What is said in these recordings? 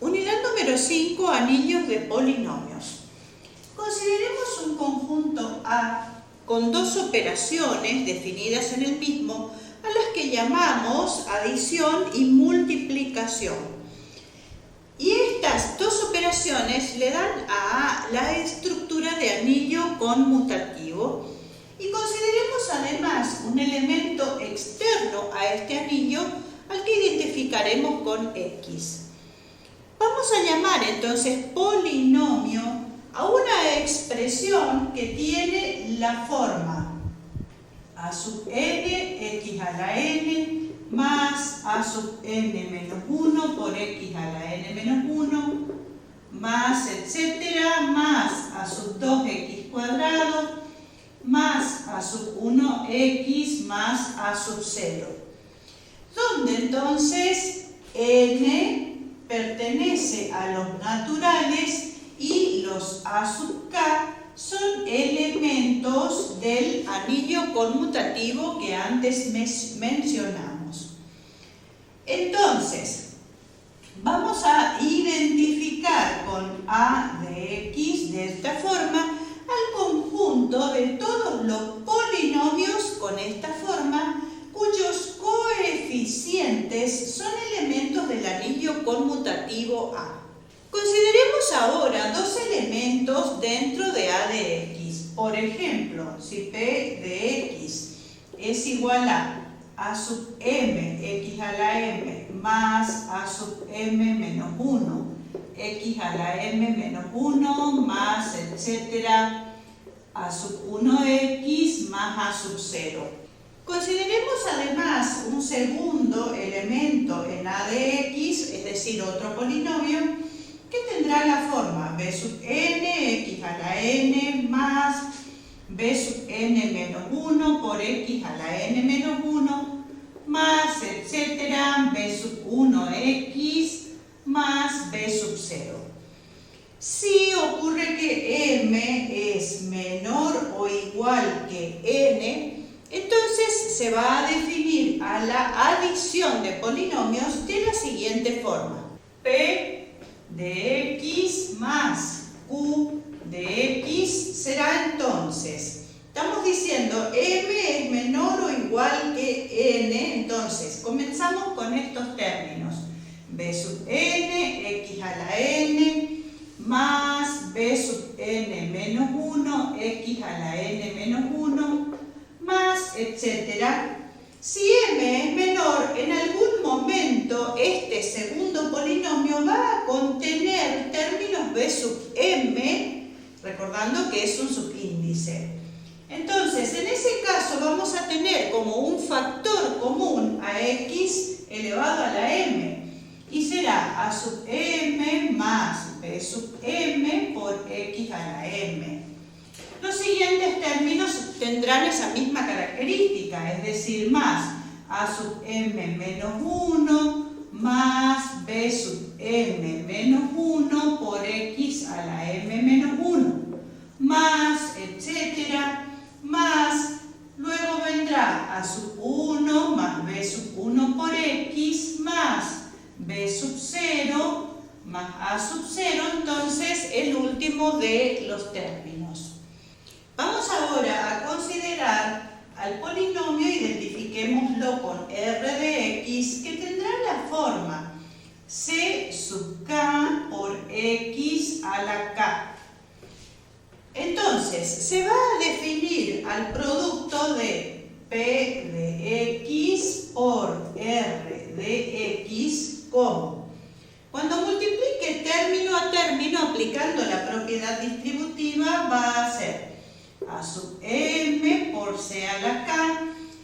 Unidad número 5, anillos de polinomios. Consideremos un conjunto A con dos operaciones definidas en el mismo, a las que llamamos adición y multiplicación. Y estas dos operaciones le dan a A la estructura de anillo conmutativo. Y consideremos además un elemento externo a este anillo al que identificaremos con X. Vamos a llamar entonces polinomio a una expresión que tiene la forma a sub n x a la n más a sub n menos 1 por x a la n menos 1 más etcétera más a sub 2x cuadrado más a sub 1x más a sub 0, donde entonces n pertenece a los naturales y los a sub k son elementos del anillo conmutativo que antes mencionamos. Entonces, vamos a identificar con a de x de esta forma al conjunto de todos los polinomios con esta forma cuyos coeficientes son elementos del anillo conmutativo A. Consideremos ahora dos elementos dentro de A de x. Por ejemplo, si P de x es igual a sub m x a la m más a sub m menos 1 x a la m menos 1 más etcétera a sub 1x más a sub 0. Consideremos además un segundo elemento en A de x, es decir, otro polinomio, que tendrá la forma b sub n x a la n más b sub n menos 1 por x a la n menos 1 más etcétera b sub 1x más b sub 0. Si ocurre que m es menor o igual que n, entonces se va a definir a la adición de polinomios de la siguiente forma: p de x más q de x será entonces, estamos diciendo m es menor o igual que n, entonces comenzamos con estos términos: b sub n x a la n más b sub n menos 1 x a la n menos 1 más etcétera. Si m es menor, en algún momento este segundo polinomio va a contener términos b sub m, recordando que es un subíndice. Entonces, en ese caso vamos a tener como un factor común a x elevado a la m, y será a sub m más b sub m por x a la m. Los siguientes términos tendrán esa misma característica, es decir, más a sub m menos 1 más b sub m menos 1 por x a la m menos 1 más etcétera más, luego vendrá a sub 1 más b sub 1 por x más b sub 0 más a sub 0, entonces el último de los términos. Vamos ahora a considerar al polinomio, identifiquémoslo con r de x, que tendrá la forma c sub k por x a la k. Entonces, se va a definir al producto de p de x por r de x como: cuando multiplique término a término aplicando la propiedad distributiva, va a ser a sub m por c a la k,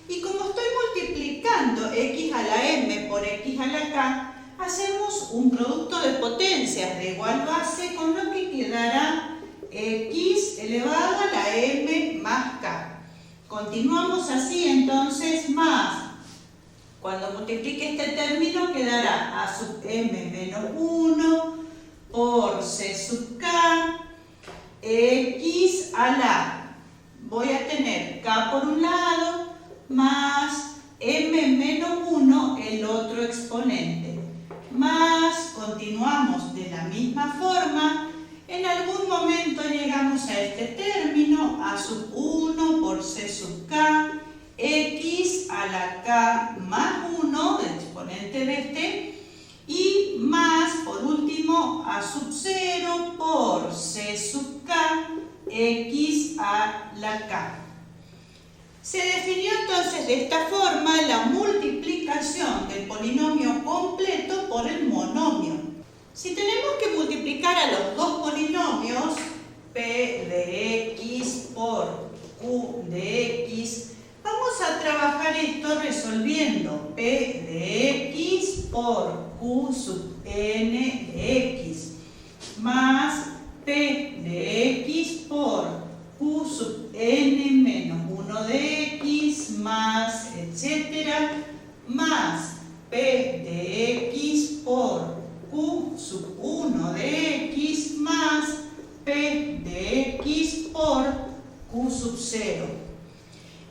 y como estoy multiplicando x a la m por x a la k, hacemos un producto de potencias de igual base, con lo que quedará x elevado a la m más k. Continuamos así entonces, más, cuando multiplique este término quedará a sub m menos 1 por c sub k, x a la, voy a tener k por un lado más m menos 1 el otro exponente, más, continuamos de la misma forma. En algún momento llegamos a este término, a sub 1 por c sub k, x a la k más 1, el exponente de este, y más, por último, a sub 0 por c sub k, x a la k. Se definió entonces de esta forma la multiplicación del polinomio completo por el monomio. Si tenemos que multiplicar a los dos polinomios, p de x por q de x, vamos a trabajar esto resolviendo p de x por q sub n de x más p de x por q sub n menos 1 de x más, etcétera, más p de x por q sub 1 de x más p de x por q sub 0.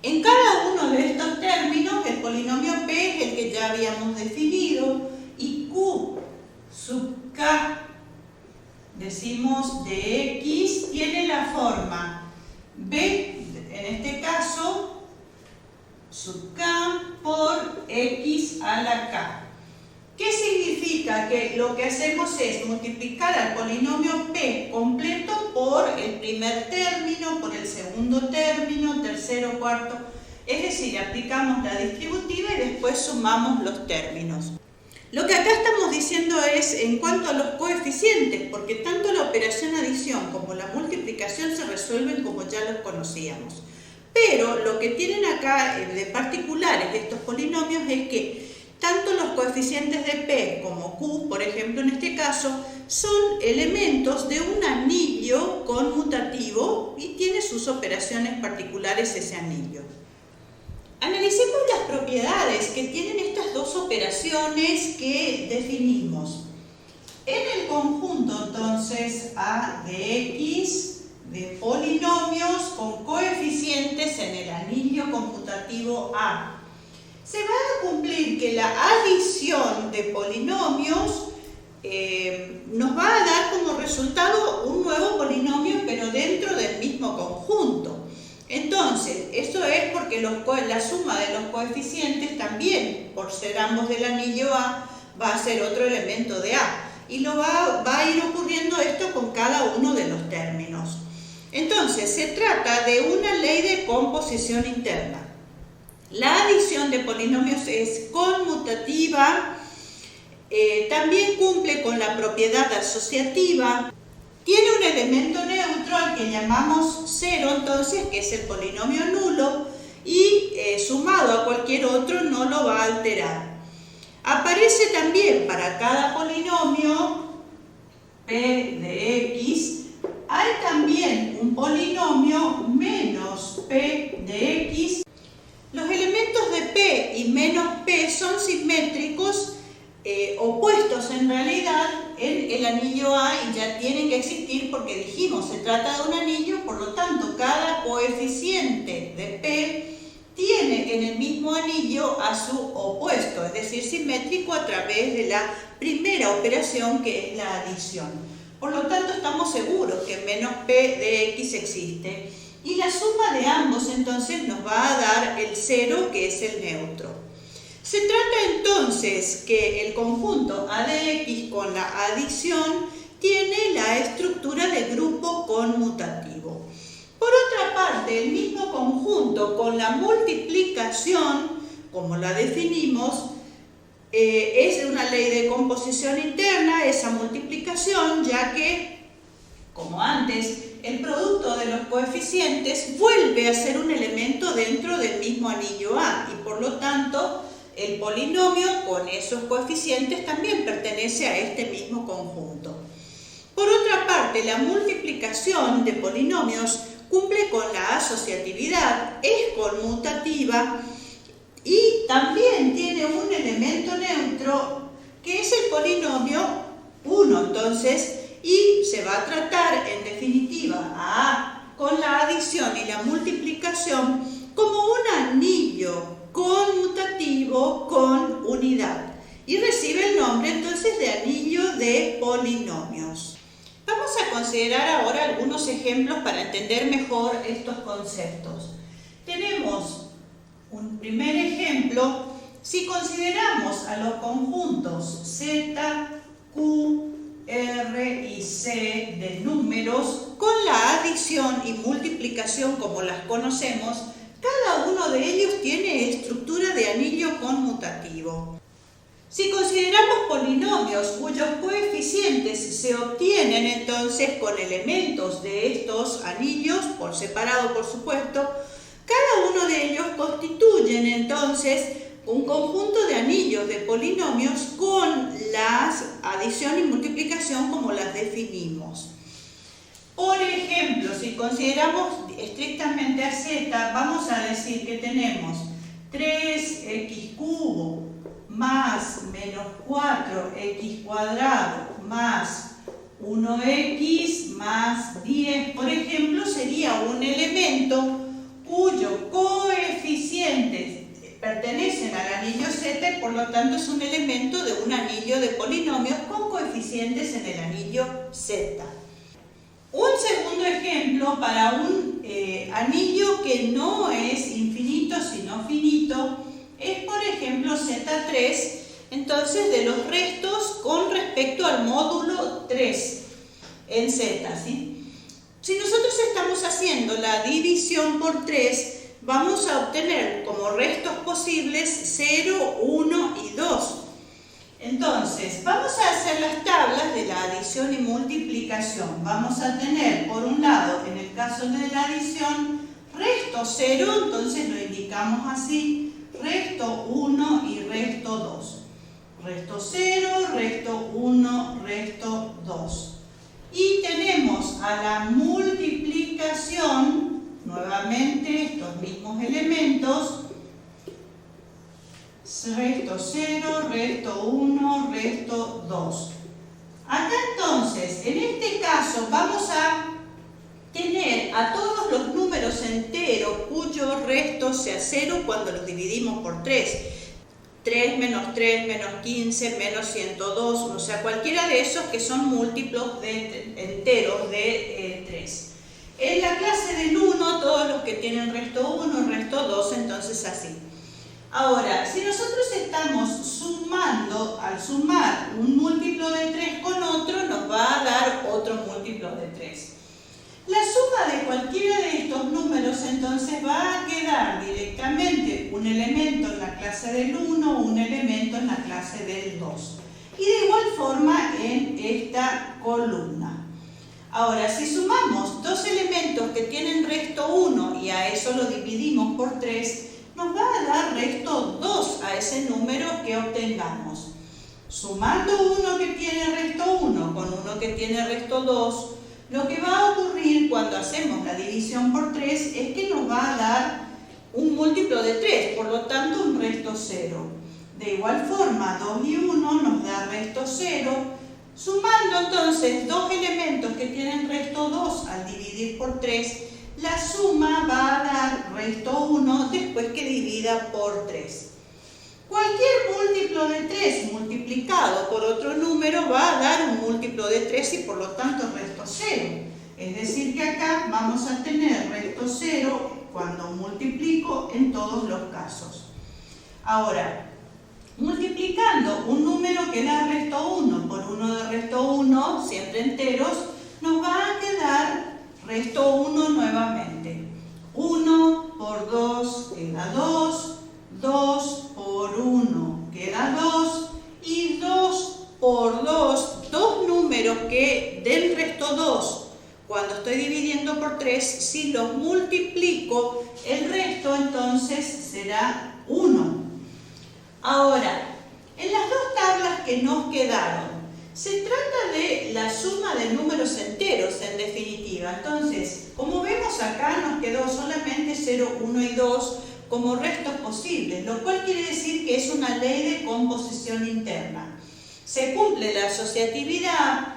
En cada uno de estos términos, el polinomio p es el que ya habíamos definido y q sub k, decimos de x, tiene la forma b, en este caso, sub k por x a la k. ¿Qué significa? Que lo que hacemos es multiplicar al polinomio p completo por el primer término, por el segundo término, tercero, cuarto. Es decir, aplicamos la distributiva y después sumamos los términos. Lo que acá estamos diciendo es en cuanto a los coeficientes, porque tanto la operación adición como la multiplicación se resuelven como ya los conocíamos. Pero lo que tienen acá de particulares de estos polinomios es que tanto los coeficientes de p como q, por ejemplo en este caso, son elementos de un anillo conmutativo y tiene sus operaciones particulares ese anillo. Analicemos las propiedades que tienen estas dos operaciones que definimos. En el conjunto, entonces, A de X de polinomios con coeficientes en el anillo conmutativo A, se va a cumplir que la adición de polinomios nos va a dar como resultado un nuevo polinomio, pero dentro del mismo conjunto. Entonces, eso es porque la suma de los coeficientes también, por ser ambos del anillo A, va a ser otro elemento de A. Y va a ir ocurriendo esto con cada uno de los términos. Entonces, se trata de una ley de composición interna. La adición de polinomios es conmutativa, también cumple con la propiedad asociativa. Tiene un elemento neutro al que llamamos 0, entonces, que es el polinomio nulo, y sumado a cualquier otro no lo va a alterar. Aparece también para cada polinomio p de x, hay también un polinomio menos p de x. Los elementos de p y menos p son simétricos, opuestos en realidad en el anillo A y ya tienen que existir porque dijimos, se trata de un anillo, por lo tanto cada coeficiente de P tiene en el mismo anillo a su opuesto, es decir, simétrico a través de la primera operación que es la adición. Por lo tanto estamos seguros que menos P de X existe y la suma de ambos entonces nos va a dar el 0 que es el neutro. Se trata entonces que el conjunto A de X con la adición tiene la estructura de grupo conmutativo. Por otra parte, el mismo conjunto con la multiplicación, como la definimos, es una ley de composición interna, esa multiplicación, ya que, como antes, el producto de los coeficientes vuelve a ser un elemento dentro del mismo anillo A y por lo tanto el polinomio con esos coeficientes también pertenece a este mismo conjunto. Por otra parte, la multiplicación de polinomios cumple con la asociatividad, es conmutativa y también tiene un elemento neutro que es el polinomio 1. Entonces, y se va a tratar en definitiva a con la adición y la multiplicación como un anillo conmutativo con unidad y recibe el nombre entonces de polinomios. Vamos a considerar ahora algunos ejemplos para entender mejor estos conceptos. Tenemos un primer ejemplo. Si consideramos a los conjuntos Z, Q, R y C de números con la adición y multiplicación como las conocemos, cada uno de ellos tiene estructura de anillo conmutativo. Si consideramos polinomios cuyos coeficientes se obtienen entonces con elementos de estos anillos, por separado por supuesto, cada uno de ellos constituyen entonces un conjunto de anillos de polinomios con la adición y multiplicación como las definimos. Por ejemplo, si consideramos estrictamente a Z, vamos a decir que tenemos 3x cubo más menos 4x cuadrado más 1x más 10, por ejemplo, sería un elemento cuyo coeficiente pertenecen al anillo Z y por lo tanto es un elemento de un anillo de polinomios con coeficientes en el anillo Z. Un segundo ejemplo para un anillo que no es infinito sino finito es por ejemplo Z3, entonces de los restos con respecto al módulo 3 en Z, ¿sí? Si nosotros estamos haciendo la división por 3, vamos a obtener como restos posibles 0, 1 y 2. Entonces, vamos a hacer las tablas de la adición y multiplicación. Vamos a tener, por un lado, en el caso de la adición, resto 0, entonces lo indicamos así, resto 1 y resto 2. Resto 0, resto 1, resto 2. Y tenemos a la multiplicación, nuevamente estos mismos elementos, resto 0, resto 1, resto 2. Acá entonces, en este caso, vamos a tener a todos los números enteros cuyo resto sea 0 cuando los dividimos por 3. 3 menos 3 menos 15 menos 102, o sea, cualquiera de esos que son múltiplos de enteros de 3. En la clase del 1, todos los que tienen resto 1, resto 2, entonces así. Ahora, si nosotros estamos sumando, al sumar un múltiplo de 3 con otro, nos va a dar otro múltiplo de 3. La suma de cualquiera de estos números entonces va a quedar directamente un elemento en la clase del 1, un elemento en la clase del 2. Y de igual forma en esta columna. Ahora, si sumamos dos elementos que tienen resto 1 y a eso lo dividimos por 3, nos va a dar resto 2 a ese número que obtengamos. Sumando uno que tiene resto 1 con uno que tiene resto 2, lo que va a ocurrir cuando hacemos la división por 3 es que nos va a dar un múltiplo de 3, por lo tanto un resto 0. De igual forma, 2 y 1 nos da resto 0. Sumando entonces dos elementos que tienen resto 2 al dividir por 3, la suma va a dar resto 1 después que divida por 3. Cualquier múltiplo de 3 multiplicado por otro número va a dar un múltiplo de 3 y por lo tanto resto 0. Es decir que acá vamos a tener resto 0 cuando multiplico en todos los casos. Ahora, multiplicando un número que da resto 1 por uno de resto 1, siempre enteros, nos va a quedar resto 1 nuevamente. 1 por 2 queda 2, 2 por 1 queda 2 y 2 por 2, dos números que del resto 2, cuando estoy dividiendo por 3, si los multiplico, el resto entonces será 1. Ahora, en las dos tablas que nos quedaron, se trata de la suma de números enteros en definitiva. Entonces, como vemos acá nos quedó solamente 0, 1 y 2 como restos posibles, lo cual quiere decir que es una ley de composición interna. Se cumple la asociatividad,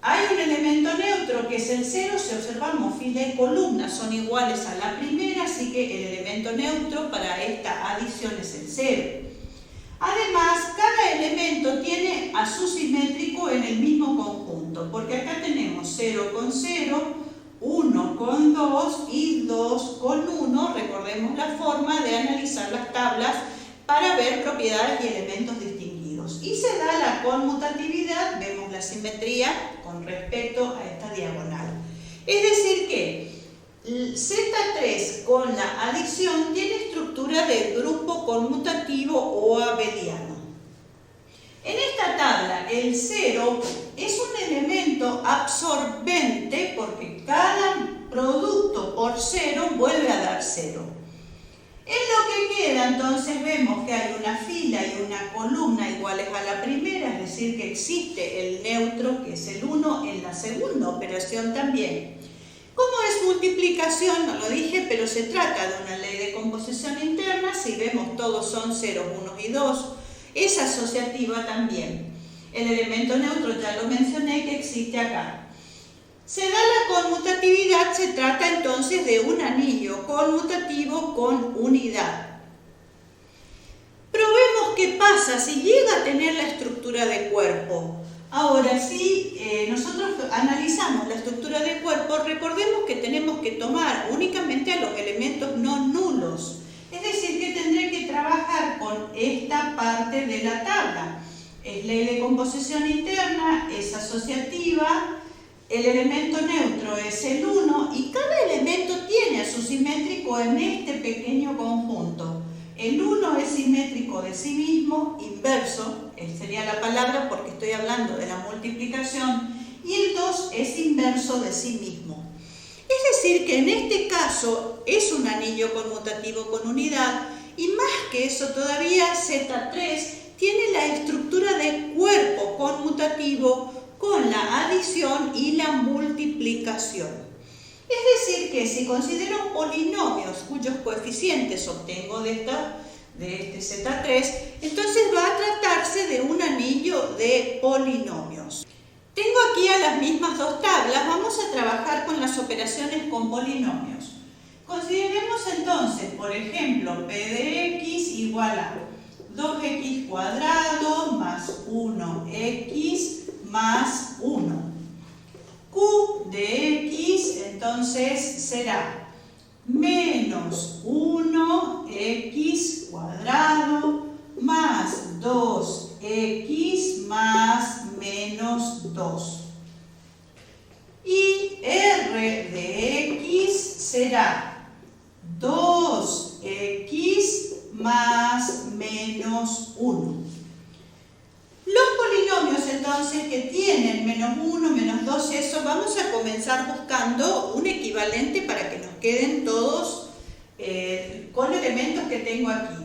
hay un elemento neutro que es el 0, si observamos fila y columna son iguales a la primera, así que el elemento neutro para esta adición es el 0. Además, cada elemento tiene a su simétrico en el mismo conjunto, porque acá tenemos 0 con 0, 1 con 2 y 2 con 1. Recordemos la forma de analizar las tablas para ver propiedades y elementos distinguidos. Y se da la conmutatividad, vemos la simetría con respecto a esta diagonal. Es decir que Z3 con la adición tiene estructura de grupo conmutativo o abeliano. En esta tabla el 0 es un elemento absorbente porque cada producto por 0 vuelve a dar 0. En lo que queda entonces vemos que hay una fila y una columna iguales a la primera, es decir que existe el neutro que es el 1 en la segunda operación también. Como es multiplicación, no lo dije, pero se trata de una ley de composición interna, si vemos todos son 0, 1 y 2, es asociativa también. El elemento neutro ya lo mencioné que existe acá. Se da la conmutatividad, se trata entonces de un anillo conmutativo con unidad. Probemos qué pasa si llega a tener la estructura de cuerpo. Ahora, si nosotros analizamos la estructura de cuerpo, recordemos que tenemos que tomar únicamente a los elementos no nulos. Es decir, que tendré que trabajar con esta parte de la tabla. Es ley de composición interna, es asociativa, el elemento neutro es el 1 y cada elemento tiene a su simétrico en este pequeño conjunto. El 1 es simétrico de sí mismo, inverso, sería la palabra porque estoy hablando de la multiplicación, y el 2 es inverso de sí mismo. Es decir que en este caso es un anillo conmutativo con unidad y más que eso todavía Z3 tiene la estructura de cuerpo conmutativo con la adición y la multiplicación. Es decir que si considero polinomios cuyos coeficientes obtengo de este Z3, entonces va a tratarse de un anillo de polinomios. Tengo aquí a las mismas dos tablas, vamos a trabajar con las operaciones con polinomios. Consideremos entonces, por ejemplo, P de X igual a 2x cuadrado más 1x más 1. Q de X entonces será menos 1x cuadrado más 2x más menos 2. Y R de X será 2x más menos 1. Los polinomios entonces que tienen menos 1, menos 2, eso vamos a comenzar buscando un equivalente para que nos queden todos con elementos que tengo aquí.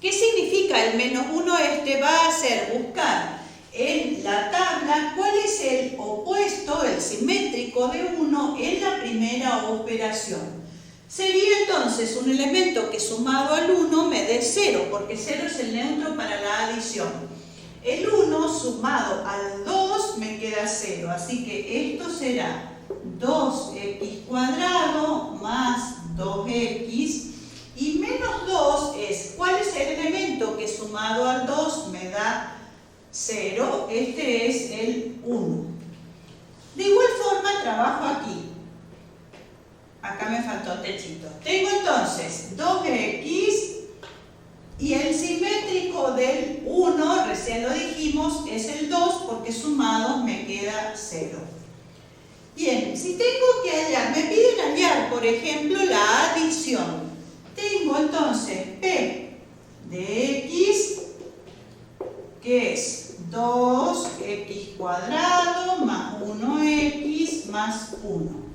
¿Qué significa el menos 1? Va a ser buscar en la tabla cuál es el opuesto, el simétrico de 1 en la primera operación. Sería entonces un elemento que sumado al 1 me dé 0, porque 0 es el neutro para la adición. El 1 sumado al 2 me queda 0, así que esto será 2x cuadrado más 2x y menos 2 es, ¿cuál es el elemento que sumado al 2 me da 0? Este es el 1. De igual forma trabajo aquí. Acá me faltó techito. Tengo entonces 2x y el simétrico del 1, recién lo dijimos, es el 2 porque sumados me queda 0. Bien, si tengo que hallar, me piden hallar, por ejemplo, la adición. Tengo entonces P de X, que es 2x cuadrado más 1x más 1.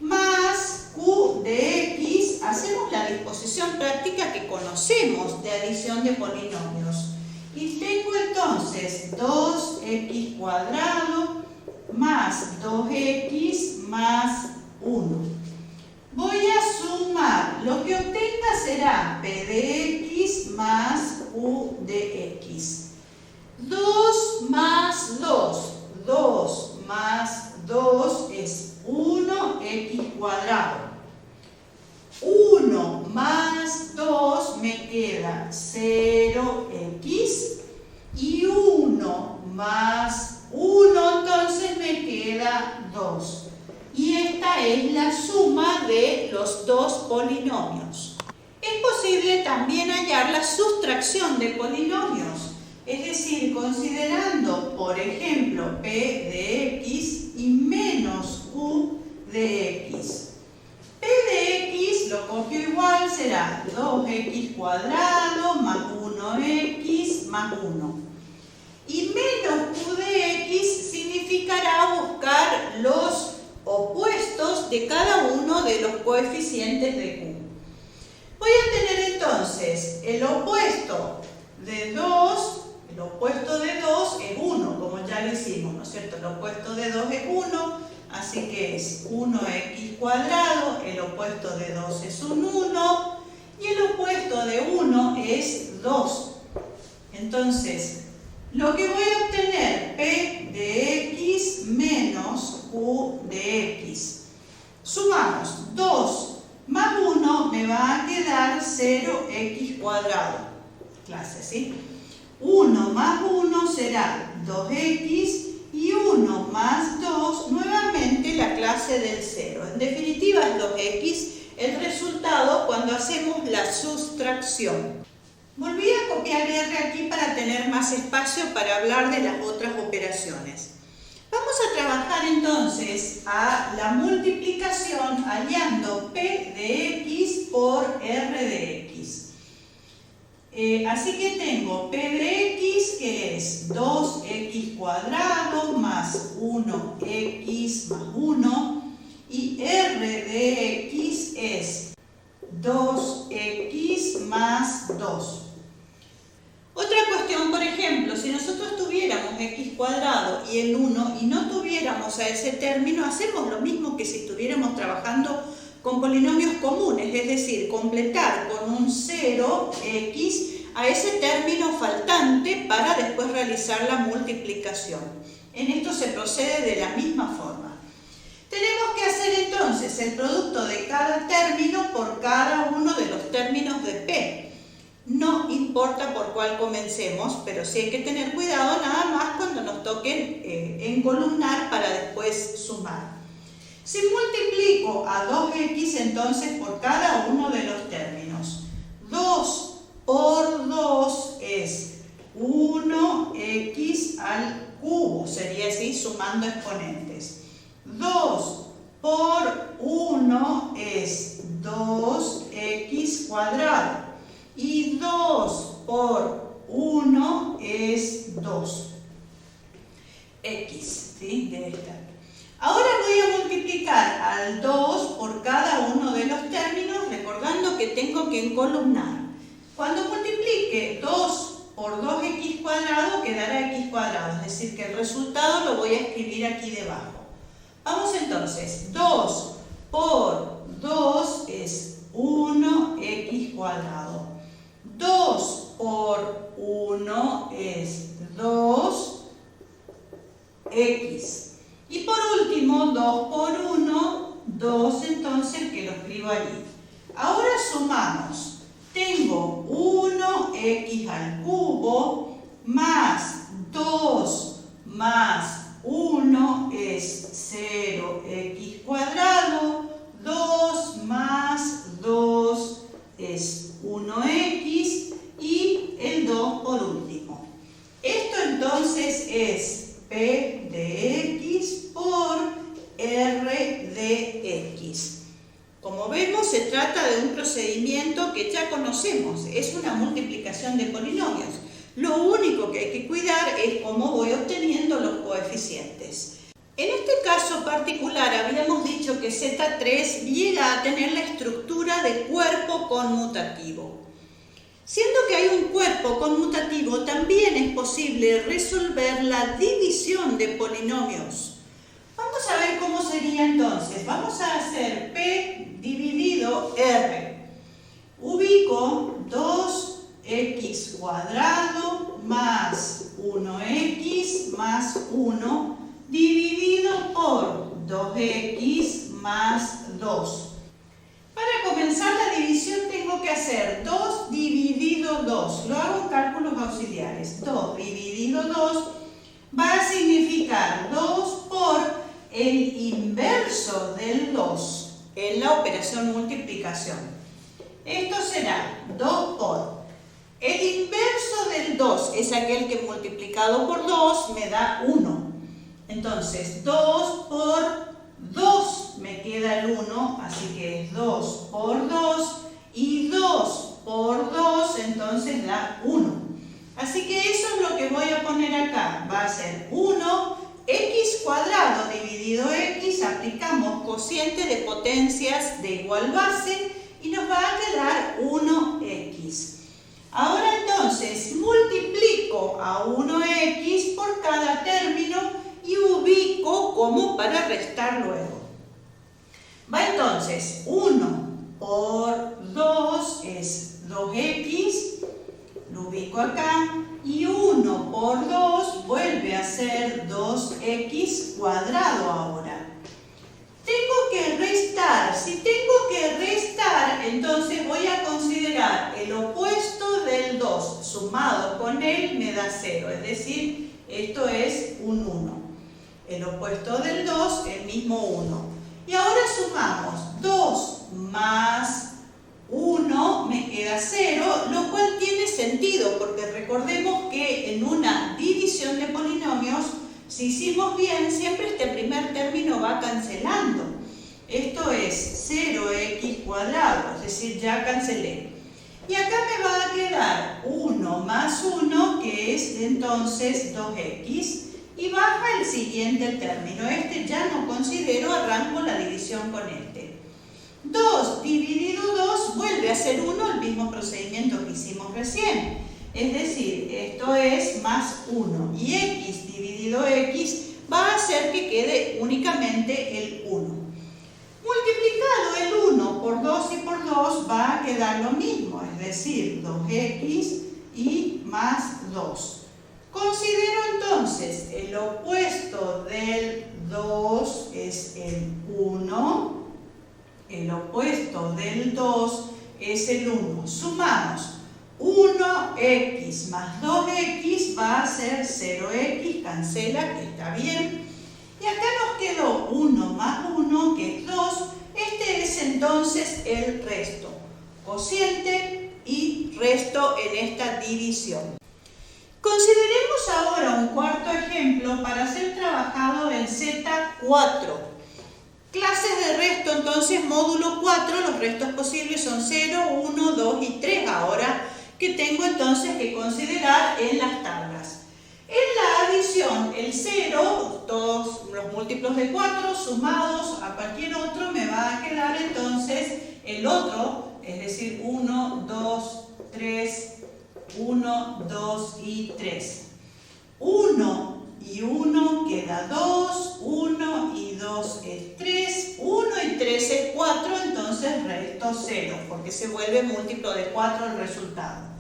Más Q de X, hacemos la disposición práctica que conocemos de adición de polinomios. Y tengo entonces 2x cuadrado más 2x más 1. Voy a sumar, lo que obtenga será P de X más Q de X. 2 más 2, 2 más 2 es 1x cuadrado. 1 más 2 me queda 0x es la suma de los dos polinomios. Es posible también hallar la sustracción de polinomios, es decir, considerando, por ejemplo, p de x y menos q de x. P de x lo copio igual, será 2x cuadrado más 1x más 1. Y menos q de x significará buscar los opuestos de cada uno de los coeficientes de q. Voy a tener entonces el opuesto de 2 es 1, como ya lo hicimos, ¿no es cierto? El opuesto de 2 es 1, así que es 1x cuadrado, el opuesto de 2 es un 1, y el opuesto de 1 es 2. Entonces, lo que voy a obtener, p de x menos q de x. Sumamos 2 más 1, me va a quedar 0x cuadrado. Clase, ¿sí? 1 más 1 será 2x y 1 más 2, nuevamente la clase del 0. En definitiva es 2x el resultado cuando hacemos la sustracción. Volví a copiar R aquí para tener más espacio para hablar de las otras operaciones. Vamos a trabajar entonces a la multiplicación hallando p de x por r de x. Así que tengo p de x que es 2x cuadrado más 1x más 1 y r de x es 2x más 2. Otra cuestión, por ejemplo, si nosotros tuviéramos x cuadrado y el 1 y no tuviéramos a ese término, hacemos lo mismo que si estuviéramos trabajando con polinomios comunes, es decir, completar con un 0x a ese término faltante para después realizar la multiplicación. En esto se procede de la misma forma. Tenemos que hacer entonces el producto de cada término por cada uno de los términos de p. No importa por cuál comencemos, pero sí hay que tener cuidado nada más cuando nos toquen encolumnar para después sumar. Si multiplico a 2x entonces por cada uno de los términos, 2 por 2 es 1x al cubo, sería así sumando exponentes. 2 por 1 es 2x cuadrado. Y 2 por 1 es 2. X, ¿sí? De esta. Ahora voy a multiplicar al 2 por cada uno de los términos, recordando que tengo que encolumnar. Cuando multiplique 2 por 2x cuadrado, quedará x cuadrado, es decir, que el resultado lo voy a escribir aquí debajo. Vamos entonces, 2 por 2 es 1x cuadrado. 2 por 1 es 2x. Y por último, 2 por 1, 2 entonces que lo escribo allí. Ahora sumamos. Tengo 1x al cubo más 2 más 1 es 0x cuadrado. 2 más 2 es 1x y el 2 por último. Esto entonces es p de x por r de x. Como vemos, se trata de un procedimiento que ya conocemos, es una multiplicación de polinomios. Lo único que hay que cuidar es cómo voy obteniendo los coeficientes. En este caso particular habíamos dicho que Z3 llega a tener la estructura de cuerpo conmutativo. Siendo que hay un cuerpo conmutativo, también es posible resolver la división de polinomios. Vamos a ver cómo sería entonces. Vamos a hacer P dividido R. Ubico 2x cuadrado más 1x más 1 dividido por 2x más 2. Para comenzar la división tengo que hacer 2 dividido 2. Lo hago en cálculos auxiliares. 2 dividido 2 va a significar 2 por el inverso del 2 en la operación multiplicación. Esto será 2 por. El inverso del 2 es aquel que multiplicado por 2 me da 1. Entonces 2 por 2 me queda el 1, así que es 2 por 2 y 2 por 2 entonces da 1. Así que eso es lo que voy a poner acá. Va a ser 1 x cuadrado dividido x, aplicamos cociente de potencias de igual base y nos va a quedar 1x. Ahora entonces multiplico a 1x por cada término y ubico como para restar luego. Va entonces 1 por 2 es 2x, lo ubico acá, y 1 por 2 vuelve a ser 2x cuadrado ahora. Tengo que restar. Si tengo que restar, entonces voy a considerar el opuesto del 2 sumado con él me da 0, es decir, esto es un 1. El opuesto del 2, el mismo 1. Y ahora sumamos 2 más 1 me queda 0, lo cual tiene sentido porque recordemos que en una división de polinomios, si hicimos bien, siempre este primer término va cancelando. Esto es 0x cuadrado, es decir, ya cancelé. Y acá me va a quedar 1 más 1, que es entonces 2x, y baja el siguiente término. Este ya no considero, arranco la división con este. 2 dividido 2 vuelve a ser 1, el mismo procedimiento que hicimos recién. Es decir, esto es más 1. Y x dividido x va a hacer que quede únicamente el 1. Multiplicado el 1 por 2 y por 2 va a quedar lo mismo, es decir, 2x y más 2. Considero entonces el opuesto del 2 es el 1. El opuesto del 2 es el 1. Sumamos 1x más 2x va a ser 0x, cancela, que está bien. Y acá nos quedó 1 más 1, que es 2. Este es entonces el resto. Cociente y resto en esta división. Consideremos ahora un cuarto ejemplo para ser trabajado en Z4. Clases de resto, entonces, módulo 4, los restos posibles son 0, 1, 2 y 3. Ahora que tengo entonces que considerar en las tablas. En la adición, el 0, todos los múltiplos de 4 sumados a cualquier otro, me va a quedar entonces el otro, es decir, 1, 2, 3, 1, 2 y 3. 1 y 1 queda 2, 1 y 2 es 3, 1 y 3 es 4, entonces resto 0, porque se vuelve múltiplo de 4 el resultado.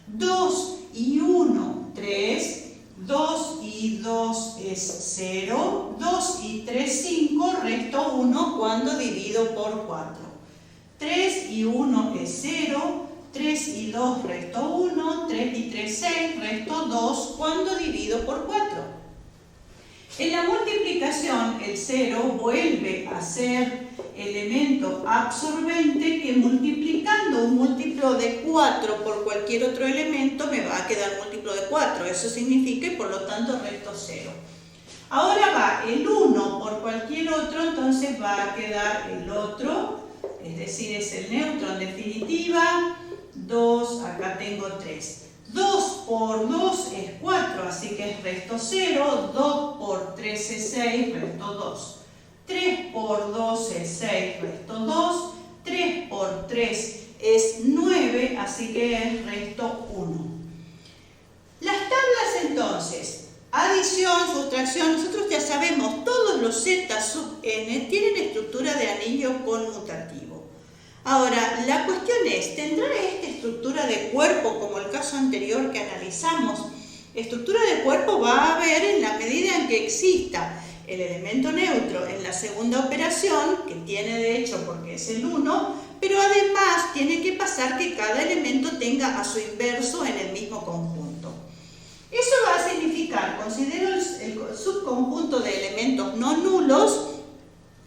2 y 1, 3, 2 y 2 es 0, 2 y 3, 5, resto 1 cuando divido por 4. 3 y 1 es 0, 3 y 2 resto 1, 3 y 3, 6, resto 2 cuando divido por 4. En la multiplicación, el 0 vuelve a ser elemento absorbente que multiplicando un múltiplo de 4 por cualquier otro elemento me va a quedar múltiplo de 4. Eso significa y por lo tanto resto 0. Ahora va el 1 por cualquier otro, entonces va a quedar el otro, es decir, es el neutro en definitiva. 2, acá tengo 3. 2 por 2 es 4, así que es resto 0. 2 por 3 es 6, resto 2. 3 por 2 es 6, resto 2. 3 por 3 es 9, así que es resto 1. Las tablas entonces, adición, sustracción, nosotros ya sabemos, todos los z sub n tienen estructura de anillo conmutativo. Ahora, la cuestión es, ¿tendrá esta estructura de cuerpo como el caso anterior que analizamos? Estructura de cuerpo va a haber en la medida en que exista el elemento neutro en la segunda operación, que tiene de hecho porque es el 1, pero además tiene que pasar que cada elemento tenga a su inverso en el mismo conjunto. Eso va a significar multiplicar, considero el subconjunto de elementos no nulos,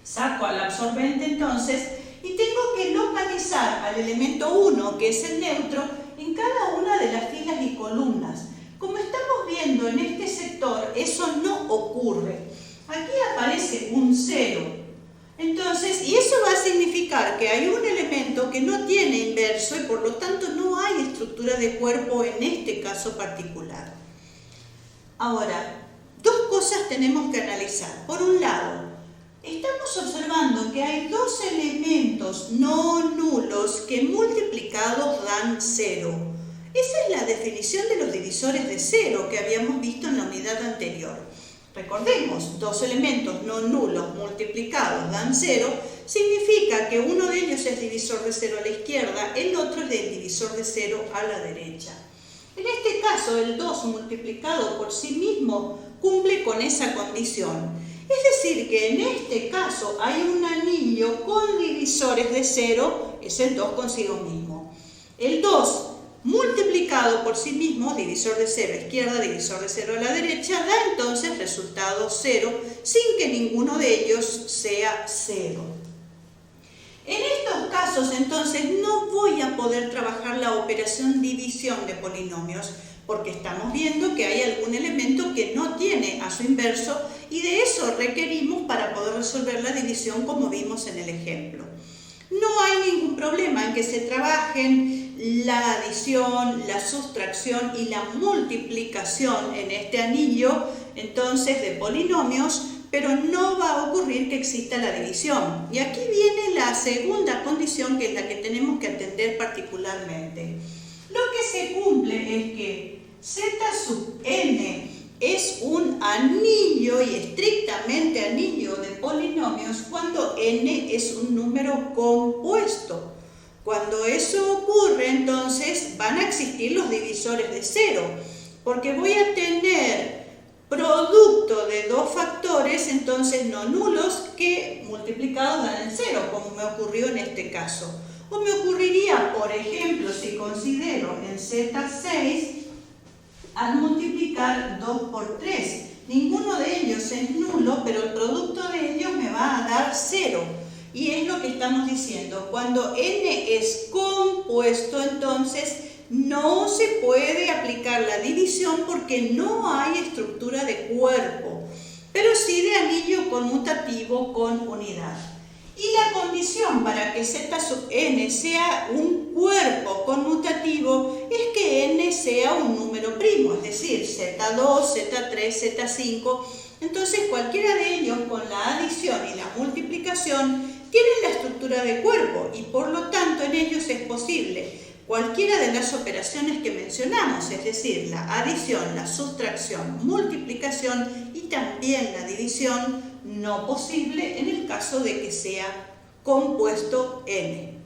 saco al absorbente entonces, y tengo que localizar al elemento 1, que es el neutro, en cada una de las filas y columnas. Como estamos viendo en este sector, eso no ocurre. Aquí aparece un 0. Entonces, y eso va a significar que hay un elemento que no tiene inverso y por lo tanto no hay estructura de cuerpo en este caso particular. Ahora, dos cosas tenemos que analizar. Por un lado, estamos observando que hay dos elementos no nulos que multiplicados dan 0. Esa es la definición de los divisores de 0 que habíamos visto en la unidad anterior. Recordemos, dos elementos no nulos multiplicados dan 0, significa que uno de ellos es divisor de 0 a la izquierda, el otro es del divisor de 0 a la derecha. En este caso, el 2 multiplicado por sí mismo cumple con esa condición. Es decir, que en este caso hay un anillo con divisores de 0, es el 2 consigo mismo. El 2 multiplicado por sí mismo, divisor de 0 a la izquierda, divisor de 0 a la derecha, da entonces resultado 0, sin que ninguno de ellos sea 0. En estos casos, entonces, no voy a poder trabajar la operación división de polinomios, porque estamos viendo que hay algún elemento que no tiene a su inverso, y de eso requerimos para poder resolver la división como vimos en el ejemplo. No hay ningún problema en que se trabajen la adición, la sustracción y la multiplicación en este anillo, entonces, de polinomios, pero no va a ocurrir que exista la división. Y aquí viene la segunda condición, que es la que tenemos que atender particularmente. Lo que se cumple es que z sub n es un anillo y estrictamente anillo de polinomios cuando n es un número compuesto. Cuando eso ocurre, entonces van a existir los divisores de 0, porque voy a tener producto de dos factores, entonces no nulos, que multiplicados dan el 0, como me ocurrió en este caso. O me ocurriría, por ejemplo, si considero en Z6, al multiplicar 2 por 3. Ninguno de ellos es nulo, pero el producto de ellos me va a dar 0. Y es lo que estamos diciendo. Cuando n es compuesto, entonces no se puede aplicar la división porque no hay estructura de cuerpo, pero sí de anillo conmutativo con unidad. Y la condición para que z sub n sea un cuerpo conmutativo es que n sea un número primo, es decir, z2, z3, z5. Entonces cualquiera de ellos con la adición y la multiplicación tienen la estructura de cuerpo y por lo tanto en ellos es posible cualquiera de las operaciones que mencionamos, es decir, la adición, la sustracción, multiplicación y también la división, no posible en el caso de que sea compuesto n.